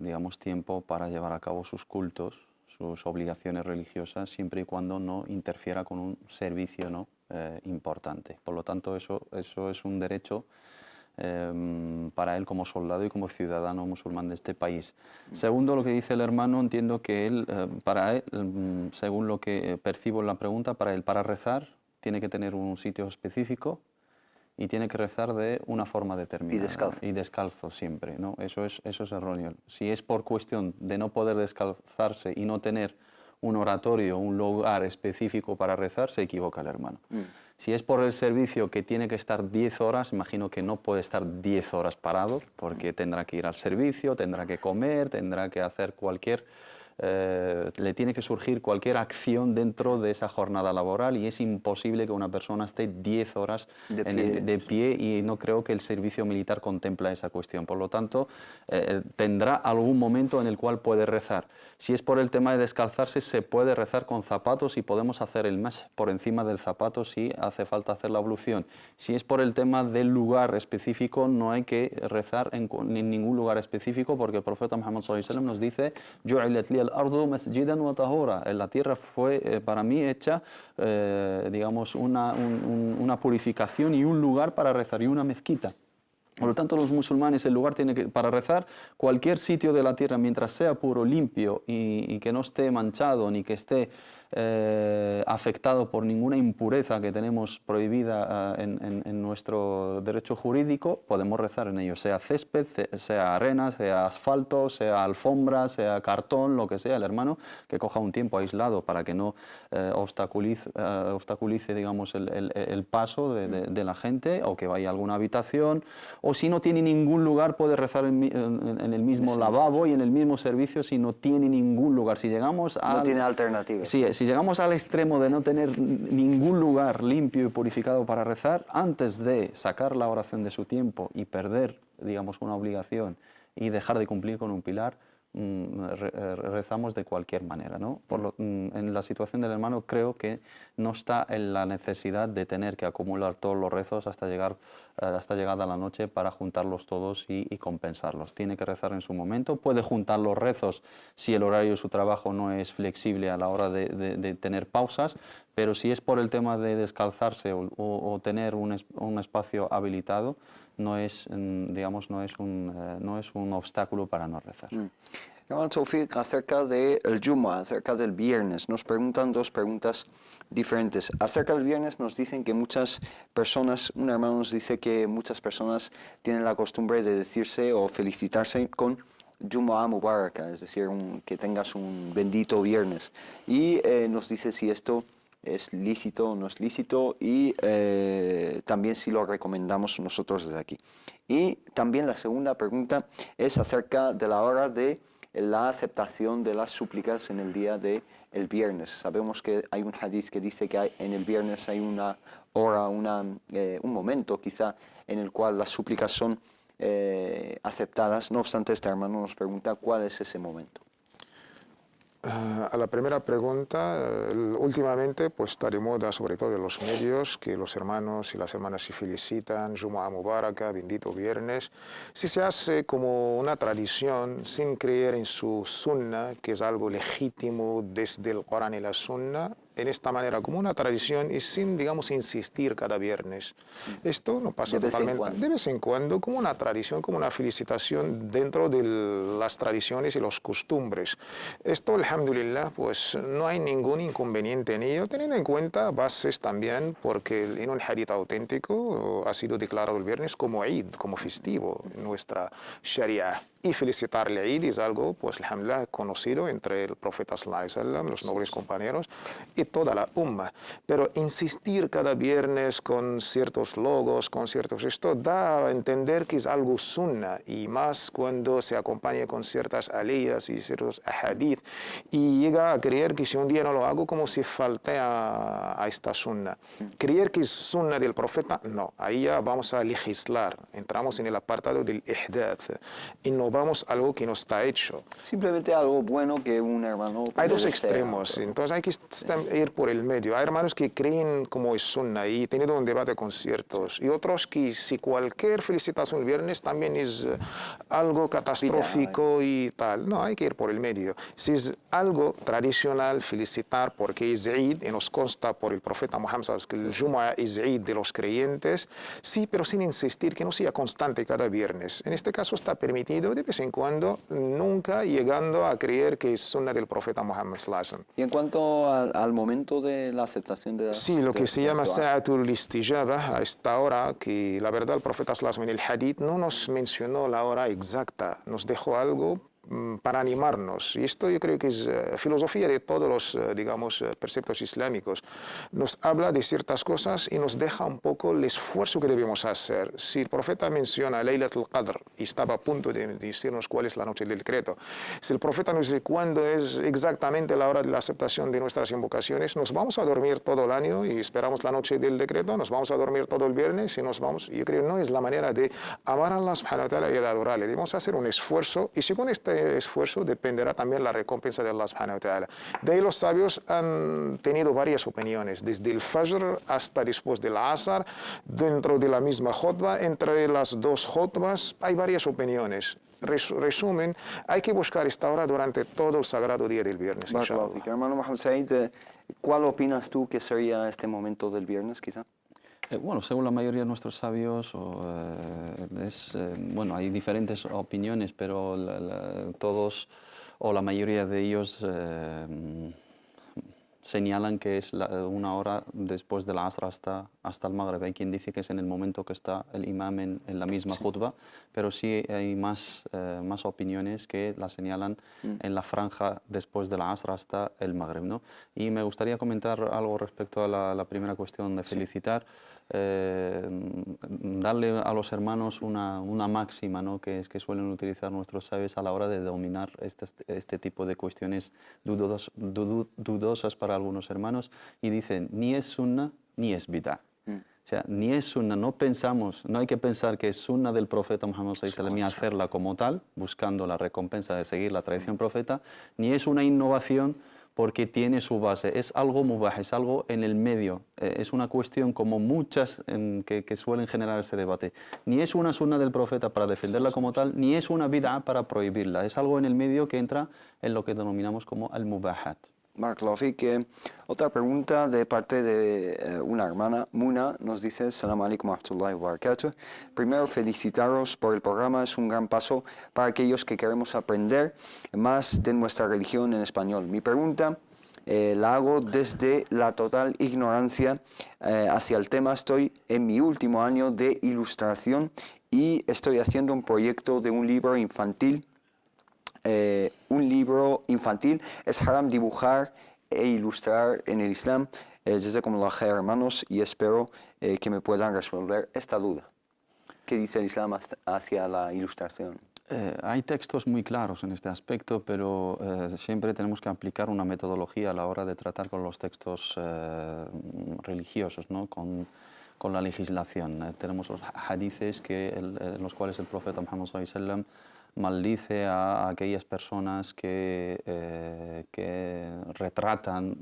digamos, tiempo para llevar a cabo sus cultos, sus obligaciones religiosas, siempre y cuando no interfiera con un servicio, ¿no?, importante. Por lo tanto, eso es un derecho para él como soldado y como ciudadano musulmán de este país. Segundo, lo que dice el hermano, entiendo que él, para él, según lo que percibo en la pregunta, para rezar tiene que tener un sitio específico y tiene que rezar de una forma determinada. Y descalzo. Y descalzo siempre, ¿no? Eso es erróneo. Si es por cuestión de no poder descalzarse y no tener un oratorio, un lugar específico para rezar, se equivoca el hermano. Si es por el servicio que tiene que estar 10 horas, imagino que no puede estar 10 horas parado, porque tendrá que ir al servicio, tendrá que comer, tendrá que hacer le tiene que surgir cualquier acción dentro de esa jornada laboral y es imposible que una persona esté 10 horas de pie y no creo que el servicio militar contempla esa cuestión. Por lo tanto, tendrá algún momento en el cual puede rezar. Si es por el tema de descalzarse, se puede rezar con zapatos y podemos hacer el mash por encima del zapato si hace falta hacer la ablución. Si es por el tema del lugar específico, no hay que rezar en ningún lugar específico porque el profeta Muhammad sallallahu alaihi wasallam nos dice: "Ju'ilat li al-ardu masjidan wa tahura". La tierra fue para mí hecha, digamos, una purificación y un lugar para rezar y una mezquita. Por lo tanto, los musulmanes, el lugar para rezar, cualquier sitio de la tierra, mientras sea puro, limpio y que no esté manchado ni que esté afectado por ninguna impureza que tenemos prohibida en nuestro derecho jurídico, podemos rezar en ellos, sea césped, sea arena, sea asfalto, sea alfombra, sea cartón, lo que sea. El hermano que coja un tiempo aislado para que no obstaculice digamos, el paso de la gente, o que vaya a alguna habitación, o si no tiene ningún lugar puede rezar en el mismo lavabo y en el mismo servicio si no tiene ningún lugar. Si llegamos no tiene alternativa. Si llegamos al extremo de no tener ningún lugar limpio y purificado para rezar, antes de sacar la oración de su tiempo y perder, digamos, una obligación y dejar de cumplir con un pilar, rezamos de cualquier manera, ¿no? En la situación del hermano creo que no está en la necesidad de tener que acumular todos los rezos hasta llegada la noche para juntarlos todos y compensarlos. Tiene que rezar en su momento, puede juntar los rezos si el horario de su trabajo no es flexible a la hora de tener pausas, pero si es por el tema de descalzarse o tener un espacio habilitado, no es, digamos, no es un obstáculo para no rezar. Hermano Tawfiq, acerca del Jumu'ah, acerca del viernes, nos preguntan dos preguntas diferentes. Acerca del viernes nos dicen que muchas personas, un hermano nos dice que muchas personas tienen la costumbre de decirse o felicitarse con Jumu'ah Mubaraka, es decir, que tengas un bendito viernes. Y nos dice si esto es lícito o no es lícito, y también si lo recomendamos nosotros desde aquí. Y también la segunda pregunta es acerca de la hora de la aceptación de las súplicas en el día del viernes. Sabemos que hay un hadith que dice que en el viernes hay una hora, un momento quizá en el cual las súplicas son aceptadas. No obstante, este hermano nos pregunta cuál es ese momento. A la primera pregunta, últimamente pues está de moda, sobre todo en los medios, que los hermanos y las hermanas se felicitan, Jumu'ah Mubaraka, bendito viernes. Si se hace como una tradición, sin creer en su sunna, que es algo legítimo desde el Corán y la sunna, en esta manera, como una tradición y sin, digamos, insistir cada viernes. Esto no pasa totalmente. De vez en cuando, como una tradición, como una felicitación dentro de las tradiciones y los costumbres. Esto, alhamdulillah, pues no hay ningún inconveniente en ello, teniendo en cuenta bases también, porque en un hadith auténtico ha sido declarado el viernes como Eid, como festivo en nuestra Sharia. Y felicitarle a Eid es algo, pues, alhamdulillah, conocido entre el profeta sallallahu alaihi wasallam, los nobles compañeros y toda la umma. Pero insistir cada viernes con ciertos logos, con ciertos... Esto da a entender que es algo sunna, y más cuando se acompaña con ciertas aleyas y ciertos ahadith, y llega a creer que si un día no lo hago, como si falte a esta sunna. Creer que es sunna del profeta, no. Ahí ya vamos a legislar. Entramos en el apartado del ihdath. Innovamos algo que no está hecho. Simplemente algo bueno que un hermano... Hay dos extremos, entonces hay que ir por el medio. Hay hermanos que creen como es sunna y he tenido un debate con ciertos, y otros que si cualquier felicitación el viernes también es algo catastrófico y tal. No, hay que ir por el medio. Si es algo tradicional, felicitar porque es Eid, y nos consta por el profeta Muhammad que el Jumu'ah es Eid de los creyentes, sí, pero sin insistir, que no sea constante cada viernes. En este caso está permitido de vez en cuando, nunca llegando a creer que es sunna del profeta Muhammad sallallahu alaihi wasallam. Y en cuanto al momento de la aceptación de las... Sí, lo que se llama Sa'atul Istijaba, a esta hora, que la verdad el profeta sallallahu alaihi wasallam en el hadith no nos mencionó la hora exacta, nos dejó algo para animarnos. Y esto yo creo que es filosofía de todos los, digamos, preceptos islámicos. Nos habla de ciertas cosas y nos deja un poco el esfuerzo que debemos hacer. Si el profeta menciona Laylatul Qadr y estaba a punto de decirnos cuál es la noche del decreto, si el profeta nos dice cuándo es exactamente la hora de la aceptación de nuestras invocaciones, nos vamos a dormir todo el año y esperamos la noche del decreto, nos vamos a dormir todo el viernes y nos vamos... Yo creo que no es la manera de amar a Allah subhanahu wa ta'ala y de adorarle. Debemos hacer un esfuerzo, y según este esfuerzo dependerá también la recompensa de Allah subhanahu wa ta'ala. De ahí los sabios han tenido varias opiniones, desde el Fajr hasta después del Asr, dentro de la misma khutbah, entre las dos khutbas, hay varias opiniones. Resumen, hay que buscar esta hora durante todo el sagrado día del viernes, inshallah. Hermano Mohamed Said, ¿cuál opinas tú que sería este momento del viernes, quizá? Bueno, según la mayoría de nuestros sabios, bueno, hay diferentes opiniones, pero todos o la mayoría de ellos señalan que es una hora después del Asr hasta el Maghrib. Hay quien dice que es en el momento que está el imam en la misma khutba, pero sí hay más opiniones que la señalan en la franja después del Asr hasta el Maghrib, ¿no? Y me gustaría comentar algo respecto a la primera cuestión de felicitar. Darle a los hermanos una máxima, ¿no?, que suelen utilizar nuestros sabios a la hora de dominar este tipo de cuestiones dudosas para algunos hermanos, y dicen: ni es sunna ni es bid'ah. O sea, ni es sunna, no hay que pensar que es sunna del profeta Muhammad sallallahu alaihi wasallam y hacerla como tal, buscando la recompensa de seguir la tradición profeta, ni es una innovación porque tiene su base, es algo mubah, es algo en el medio, es una cuestión como muchas que suelen generar ese debate. Ni es una sunna del profeta para defenderla como tal, ni es una bid'ah para prohibirla, es algo en el medio que entra en lo que denominamos como al-mubahat. Barakallahu fik. Otra pregunta de parte de una hermana, Muna, nos dice: Assalamu alaikum wa rahmatullahi wa barakatuh. Primero, felicitaros por el programa, es un gran paso para aquellos que queremos aprender más de nuestra religión en español. Mi pregunta la hago desde la total ignorancia hacia el tema. Estoy en mi último año de ilustración y estoy haciendo un proyecto de un libro infantil. Es haram dibujar e ilustrar en el Islam. Jazakumullah khair, hermanos, y espero que me puedan resolver esta duda. ¿Qué dice el Islam hacia la ilustración? Hay textos muy claros en este aspecto, pero siempre tenemos que aplicar una metodología a la hora de tratar con los textos religiosos, ¿no?, con la legislación. Tenemos los hadices en los cuales el profeta Muhammad sallallahu alaihi wasallam maldice a aquellas personas que retratan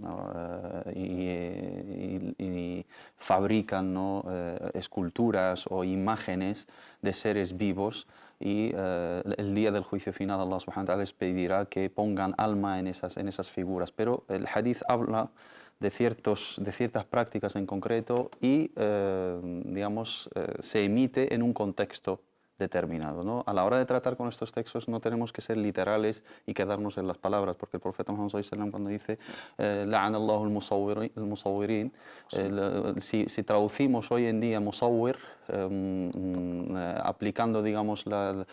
y fabrican, ¿no?, esculturas o imágenes de seres vivos, y el día del juicio final Allah subhanahu wa ta'ala les pedirá que pongan alma en esas figuras. Pero el hadith habla de ciertas prácticas en concreto y se emite en un contexto determinado, ¿no? A la hora de tratar con estos textos no tenemos que ser literales y quedarnos en las palabras, porque el profeta Muhammad sallallahu alaihi wasallam, cuando dice la'ana Allahu al-musawwirin, si traducimos hoy en día musawwir, aplicando, digamos, la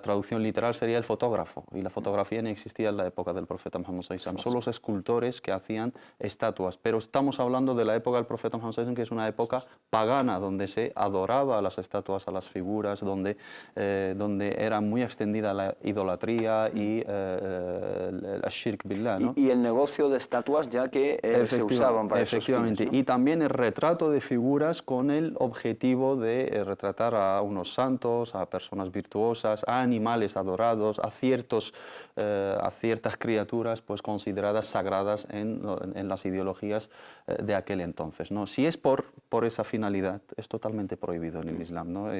traducción literal, sería el fotógrafo, y la fotografía no existía en la época del profeta Muhammad sallallahu alaihi wasallam. Son los escultores que hacían estatuas, pero estamos hablando de la época del profeta Muhammad sallallahu alaihi wasallam, que es una época pagana, donde se adoraba a las estatuas, a las figuras, donde era muy extendida la idolatría y el shirk billah, ¿no? Y el negocio de estatuas ya que se usaban para esos fines, ¿no? Y también el retrato de figuras con el objetivo de retratar a unos santos, a personas virtuosas, a animales adorados, a ciertas criaturas pues consideradas sagradas en las ideologías de aquel entonces, ¿no? Si es por esa finalidad, es totalmente prohibido en el Islam, ¿no?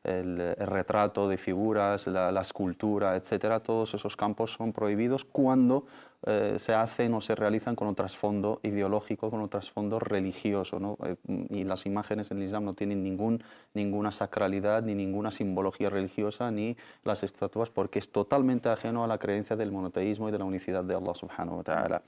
El retrato de figuras, la escultura, etcétera, todos esos campos son prohibidos cuando se hacen o se realizan con un trasfondo ideológico, con un trasfondo religioso, ¿no? Y las imágenes en el Islam no tienen ninguna sacralidad, ni ninguna simbología religiosa, ni las estatuas, porque es totalmente ajeno a la creencia del monoteísmo y de la unicidad de Allah subhanahu wa ta'ala.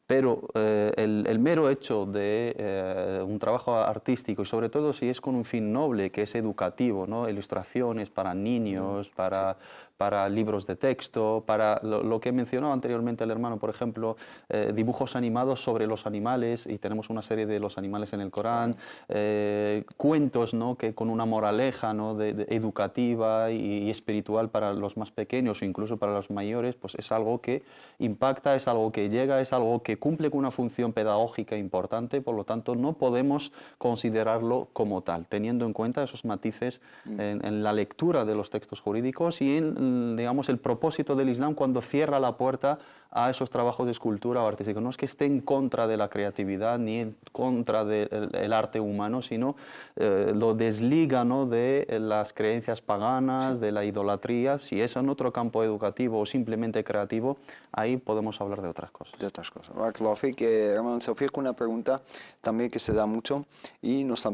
Pero el mero hecho de un trabajo artístico, y sobre todo si es con un fin noble, que es educativo, ¿no? Ilustraciones para niños, para libros de texto, para lo que mencionó anteriormente el hermano, por ejemplo, dibujos animados sobre los animales, y tenemos una serie de los animales en el Corán, cuentos, ¿no?, que con una moraleja, ¿no?, educativa y espiritual para los más pequeños o incluso para los mayores, pues es algo que impacta, es algo que llega, es algo que cumple con una función pedagógica importante. Por lo tanto no podemos considerarlo como tal, teniendo en cuenta esos matices en la lectura de los textos jurídicos y en, digamos, el propósito del Islam cuando cierra la puerta a esos trabajos de escultura o artística. No es que esté en contra de la creatividad ni en contra del arte humano, sino lo desliga, ¿no?, de las creencias paganas, de la idolatría. Si es en otro campo educativo o simplemente creativo, ahí podemos hablar de otras cosas. De otras cosas. Barakallahu fik. Hermano Sofía, una pregunta también que se da mucho y nos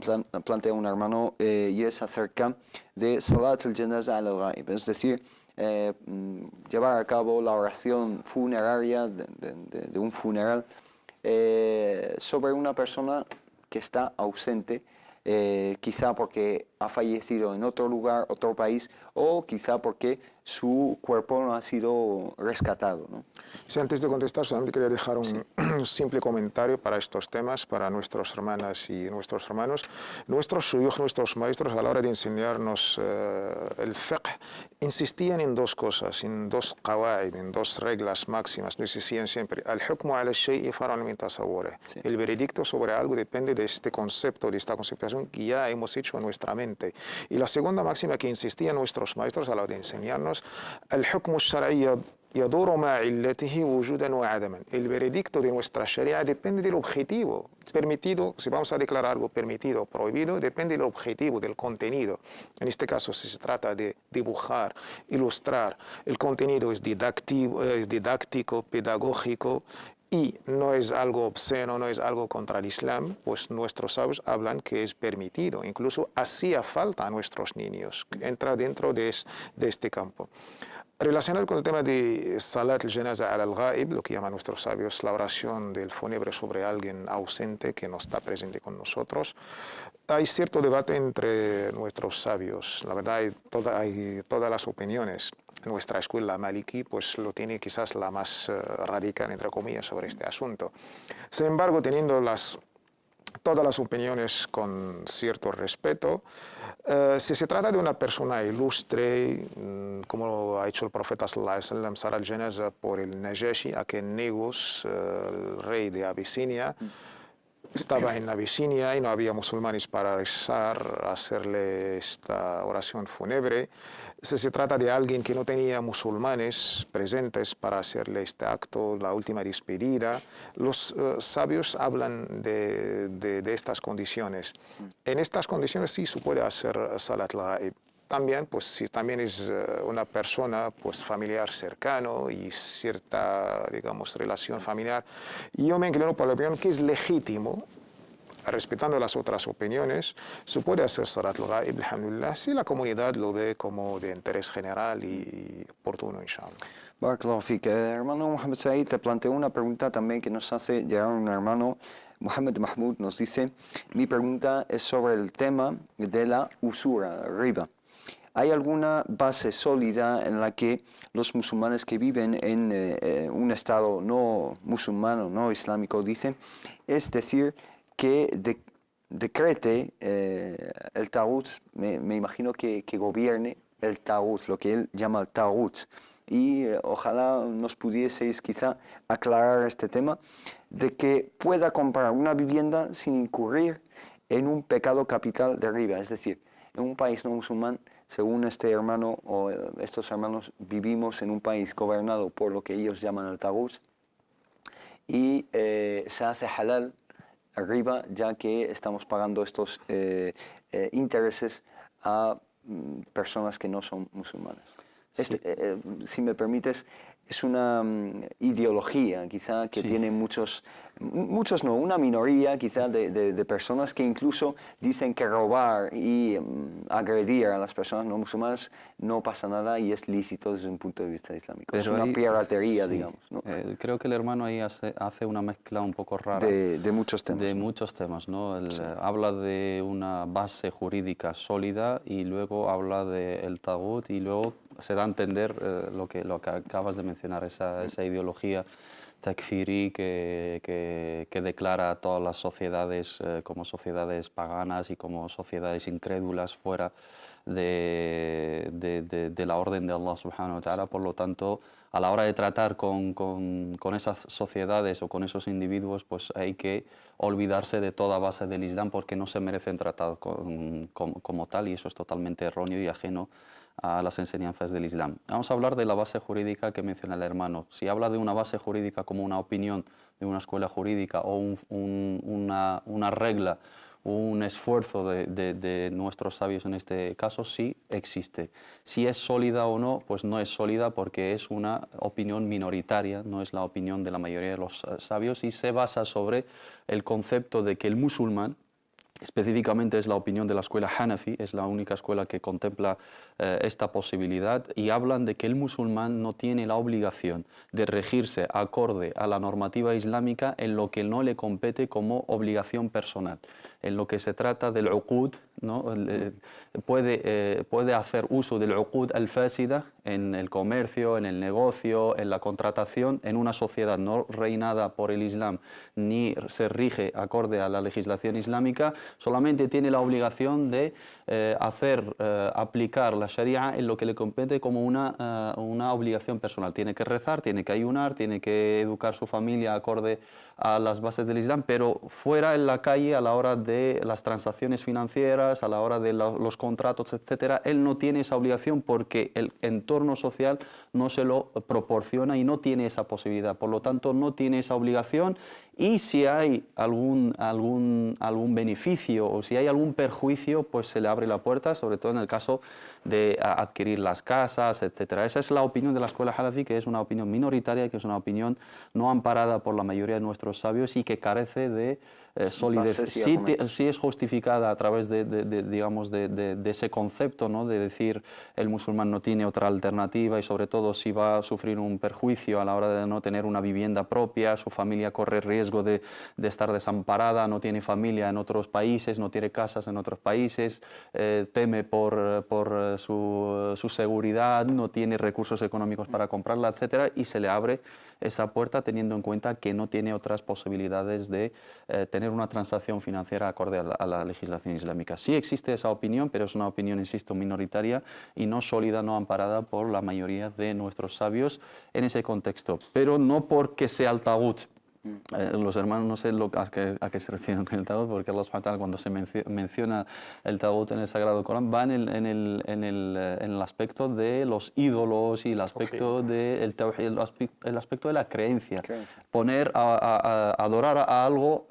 plantea un hermano, y es acerca de Salat al-Janaza al-Ghaib, es decir, llevar a cabo la oración funeraria de un funeral sobre una persona que está ausente, quizá porque ha fallecido en otro lugar, otro país, o quizá porque su cuerpo no ha sido rescatado, ¿no? Sí, antes de contestar, solamente quería dejar un simple comentario para estos temas, para nuestras hermanas y nuestros hermanos. Nuestros shuyukh, nuestros maestros, a la hora de enseñarnos el fiqh, insistían en dos cosas, en dos qawaid, en dos reglas máximas. Nos decían siempre, al-hukmu ala shay'i far'un min tasawwurihi. El veredicto sobre algo depende de este concepto, de esta conceptualización que ya hemos hecho en nuestra mente. Y la segunda máxima que insistían nuestros maestros a la hora de enseñarnos, al-hukmu ash-shar'i يدور مع علته وجودا وعدما. El veredicto de nuestra sharia depende del objetivo. Permitido, si vamos a declarar algo permitido o prohibido, depende del objetivo, del contenido. En este caso, si se trata de dibujar, ilustrar, el contenido es didáctico, pedagógico, y no es algo obsceno, no es algo contra el Islam, pues nuestros sabios hablan que es permitido. Incluso hacía falta a nuestros niños. Entra dentro de este campo. Relacionado con el tema de Salat al-Janaza al-Ghaib, lo que llaman nuestros sabios la oración del fúnebre sobre alguien ausente que no está presente con nosotros, hay cierto debate entre nuestros sabios. La verdad, hay todas las opiniones. Nuestra escuela maliki pues lo tiene quizás la más radical, entre comillas, sobre este asunto. Sin embargo, teniendo todas las opiniones con cierto respeto, si se trata de una persona ilustre, como ha hecho el profeta sallallahu alaihi wasallam, Salat al-Janaza por el Najashi, Negus, el rey de Abisinia, estaba en Abisinia y no había musulmanes para rezar, hacerle esta oración fúnebre. Si se trata de alguien que no tenía musulmanes presentes para hacerle este acto, la última despedida, los sabios hablan de estas condiciones. En estas condiciones sí se puede hacer Salat al-Ghaib. También, pues, si también es una persona pues, familiar cercano y cierta, digamos, relación familiar, yo me inclino por la opinión que es legítimo, respetando las otras opiniones, se puede hacer Salat al-Ghaib, alhamdulillah, si la comunidad lo ve como de interés general y oportuno, inshallah. Barakallahu fik. Hermano Mohamed Said, te planteo una pregunta también que nos hace llegar un hermano. Mohamed Mahmoud nos dice, mi pregunta es sobre el tema de la usura, riba. ¿Hay alguna base sólida en la que los musulmanes que viven en un estado no musulmano, no islámico, dicen, es decir, que decrete el Taghut, me imagino que gobierne el Taghut, lo que él llama el Taghut? Y ojalá nos pudieseis quizá aclarar este tema, de que pueda comprar una vivienda sin incurrir en un pecado capital de riba, es decir, en un país no musulmán. Según este hermano o estos hermanos, vivimos en un país gobernado por lo que ellos llaman el Taghut y se hace halal arriba, ya que estamos pagando estos intereses a personas que no son musulmanas. Sí. Si me permites, es una ideología quizá que tiene muchos no, una minoría quizá de personas que incluso dicen que robar y agredir a las personas no musulmanas no pasa nada y es lícito desde un punto de vista islámico. Pero es una piratería, digamos, ¿no? Creo que el hermano ahí hace una mezcla un poco rara. De muchos temas. De muchos temas, ¿no? Habla de una base jurídica sólida y luego habla del Taghut y luego se da a entender lo que acabas de mencionar, esa ideología takfiri que declara a todas las sociedades como sociedades paganas y como sociedades incrédulas fuera de la orden de Allah subhanahu wa ta'ala. Por lo tanto, a la hora de tratar con esas sociedades o con esos individuos, pues hay que olvidarse de toda base del Islam porque no se merecen tratar como tal, y eso es totalmente erróneo y ajeno a las enseñanzas del Islam. Vamos a hablar de la base jurídica que menciona el hermano. Si habla de una base jurídica como una opinión de una escuela jurídica o una regla, un esfuerzo de nuestros sabios en este caso, sí existe. Si es sólida o no, pues no es sólida porque es una opinión minoritaria, no es la opinión de la mayoría de los sabios y se basa sobre el concepto de que el musulmán Específicamente es la opinión de la escuela Hanafi, es la única escuela que contempla esta posibilidad, y hablan de que el musulmán no tiene la obligación de regirse acorde a la normativa islámica en lo que no le compete como obligación personal. En lo que se trata del uqud, ¿no? Puede hacer uso del uqud al-fásida en el comercio, en el negocio, en la contratación, en una sociedad no reinada por el Islam ni se rige acorde a la legislación islámica. Solamente tiene la obligación de aplicar la Sharia en lo que le compete como una obligación personal. Tiene que rezar, tiene que ayunar, tiene que educar su familia acorde a las bases del Islam, pero fuera en la calle, a la hora de las transacciones financieras, a la hora de los contratos, etcétera, él no tiene esa obligación porque el entorno social no se lo proporciona y no tiene esa posibilidad. Por lo tanto, no tiene esa obligación, y si hay algún beneficio o si hay algún perjuicio, pues se le abre la puerta, sobre todo en el caso de adquirir las casas, etcétera. Esa es la opinión de la escuela Hanafi, que es una opinión minoritaria, que es una opinión no amparada por la mayoría de nuestros sabios y que carece de solidez. Sí es justificada a través de ese concepto, ¿no? De decir el musulmán no tiene otra alternativa, y sobre todo si va a sufrir un perjuicio a la hora de no tener una vivienda propia, su familia corre riesgo de estar desamparada, no tiene familia en otros países, no tiene casas en otros países, teme por su seguridad, no tiene recursos económicos para comprarla, etcétera, y se le abre esa puerta teniendo en cuenta que no tiene otras posibilidades de tener una transacción financiera acorde a la legislación islámica. Sí existe esa opinión, pero es una opinión, insisto, minoritaria y no sólida, no amparada por la mayoría de nuestros sabios en ese contexto. Pero no porque sea el tagut. Los hermanos no sé a qué se refieren con el tagut, porque Allah subhanahu wa ta'ala, cuando se menciona el tagut en el Sagrado Corán, va en el aspecto de los ídolos y el aspecto del tawhid, el aspecto de la creencia. Poner adorar a algo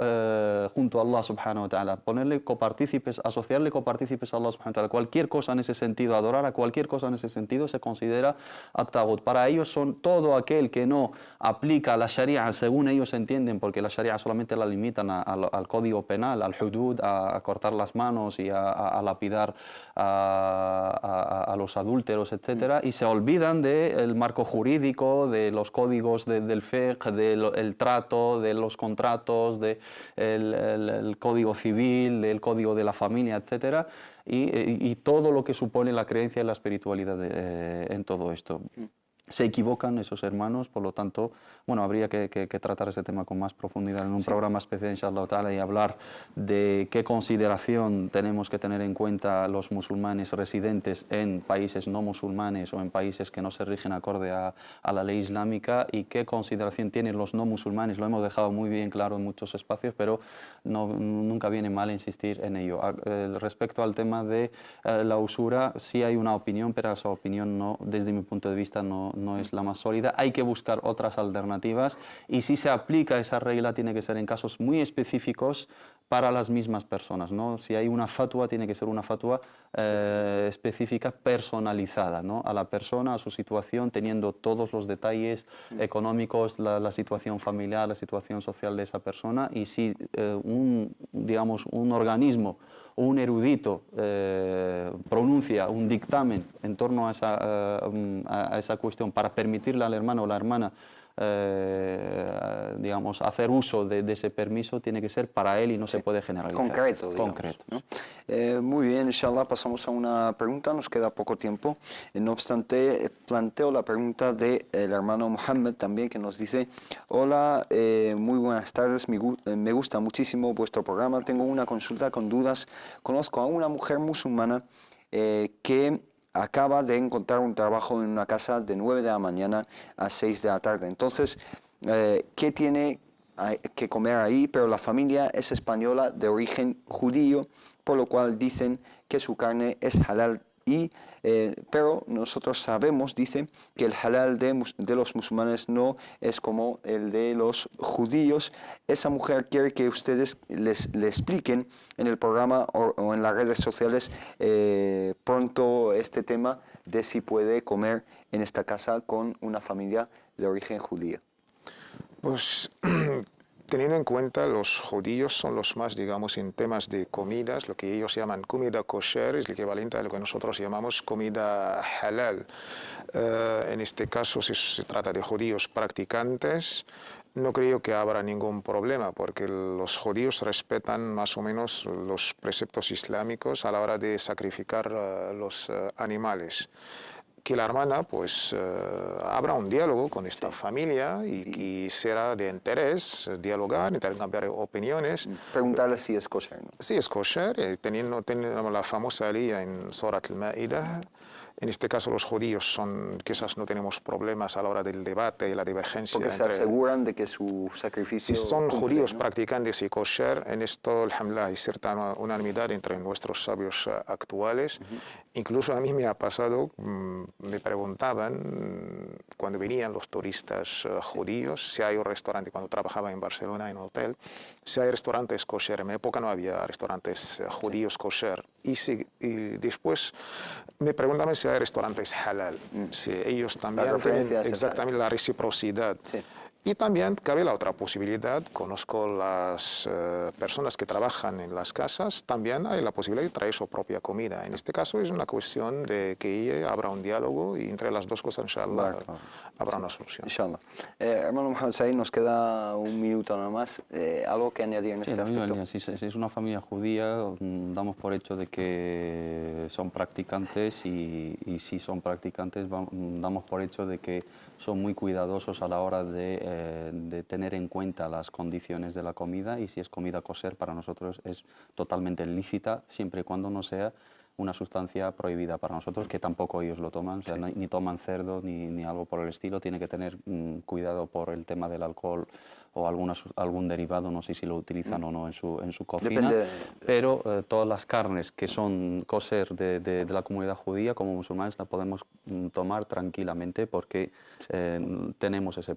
junto a Allah subhanahu wa ta'ala, ponerle copartícipes, asociarle copartícipes a Allah subhanahu wa ta'ala. Cualquier cosa en ese sentido, adorar a cualquier cosa en ese sentido se considera at-tagut. Para ellos son todo aquel que no aplica la Sharia según ellos entienden, porque la Sharia solamente la limitan al código penal, al hudud, a cortar las manos y a lapidar a los adúlteros, etcétera, y se olvidan del marco jurídico, de los códigos del fiqh, del trato, de los contratos, del código civil, del código de la familia, etcétera, y todo lo que supone la creencia y la espiritualidad en todo esto. Se equivocan esos hermanos, por lo tanto, bueno, habría que tratar ese tema con más profundidad en un programa especial, inshallah ta'ala, y hablar de qué consideración tenemos que tener en cuenta los musulmanes residentes en países no musulmanes o en países que no se rigen acorde a la ley islámica, y qué consideración tienen los no musulmanes. Lo hemos dejado muy bien claro en muchos espacios, pero nunca viene mal insistir en ello. Respecto al tema de la usura, sí hay una opinión, pero esa opinión no, desde mi punto de vista, no es la más sólida. Hay que buscar otras alternativas, y si se aplica esa regla tiene que ser en casos muy específicos para las mismas personas, ¿no? Si hay una fatwa, tiene que ser una fatwa específica, personalizada, ¿no? A la persona, a su situación, teniendo todos los detalles económicos, la situación familiar, la situación social de esa persona. Y si un organismo o un erudito pronuncia un dictamen en torno a esa cuestión para permitirle al hermano o la hermana hacer uso de ese permiso, tiene que ser para él y no se puede generalizar. Concreto, digamos, concreto. ¿no? Muy bien, inshallah, pasamos a una pregunta, nos queda poco tiempo. No obstante, planteo la pregunta del hermano Mohammed también, que nos dice: hola, muy buenas tardes, me gusta muchísimo vuestro programa, tengo una consulta con dudas. Conozco a una mujer musulmana que acaba de encontrar un trabajo en una casa de 9 de la mañana a 6 de la tarde. Entonces, ¿qué tiene que comer ahí? Pero la familia es española de origen judío, por lo cual dicen que su carne es halal. Pero nosotros sabemos, dice, que el halal de los musulmanes no es como el de los judíos. Esa mujer quiere que ustedes le expliquen en el programa o en las redes sociales pronto este tema de si puede comer en esta casa con una familia de origen judío. Pues teniendo en cuenta los judíos son los más, digamos, en temas de comidas, lo que ellos llaman comida kosher es el equivalente a lo que nosotros llamamos comida halal. En este caso, si se trata de judíos practicantes, no creo que habrá ningún problema, porque los judíos respetan más o menos los preceptos islámicos a la hora de sacrificar los animales. Que la hermana pues abra un diálogo con esta familia y será de interés dialogar, intercambiar opiniones. Preguntarle si es kosher, ¿no? Sí, es kosher, teniendo la famosa aliyah en Surat al-Ma'idah. En este caso los judíos quizás no tenemos problemas a la hora del debate y la divergencia. Porque se aseguran de que su sacrificio... Si son cumple, judíos ¿no? practicantes y kosher, en esto, alhamdulillah, hay cierta unanimidad entre nuestros sabios actuales. Incluso a mí me ha pasado, me preguntaban, cuando venían los turistas judíos, si hay un restaurante, cuando trabajaba en Barcelona en hotel, si hay restaurantes kosher. En mi época no había restaurantes judíos kosher. Y después me preguntaban si hay restaurantes halal, si ellos también tienen exactamente la reciprocidad. Sí. Y también cabe la otra posibilidad, conozco las personas que trabajan en las casas, también hay la posibilidad de traer su propia comida. En este caso es una cuestión de que habrá un diálogo y entre las dos cosas, inshallah, habrá una solución. Inshallah. Hermano Mohamed Said, nos queda un minuto nada más. ¿Algo que añadir en este aspecto? Si es una familia judía, damos por hecho de que son practicantes y si son practicantes, damos por hecho de que son muy cuidadosos a la hora de tener en cuenta las condiciones de la comida, y si es comida kosher para nosotros es totalmente lícita siempre y cuando no sea una sustancia prohibida para nosotros, que tampoco ellos lo toman, o sea, ni toman cerdo ni algo por el estilo. Tiene que tener cuidado por el tema del alcohol o algún derivado, no sé si lo utilizan o no en su cocina. Depende. Pero todas las carnes que son kosher de la comunidad judía, como musulmanes, la podemos tomar tranquilamente porque tenemos ese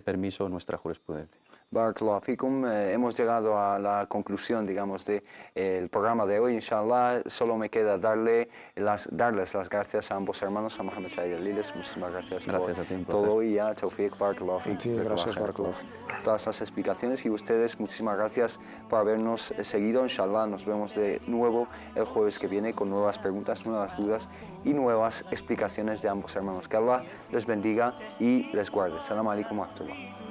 permiso en nuestra jurisprudencia. Barakallahu fikum. Hemos llegado a la conclusión, digamos, del programa de hoy. Inshallah, solo me queda darles las gracias a ambos hermanos, a Mohamed Said Aliles. Muchísimas gracias por a ti, un todo, y a Tawfiq, Barakallahu fikum. Sí, gracias, Barakallahu. Todas las explicaciones, y ustedes, muchísimas gracias por habernos seguido. Inshallah, nos vemos de nuevo el jueves que viene con nuevas preguntas, nuevas dudas y nuevas explicaciones de ambos hermanos. Que Allah les bendiga y les guarde. Salam alaikum wa rahmatullah.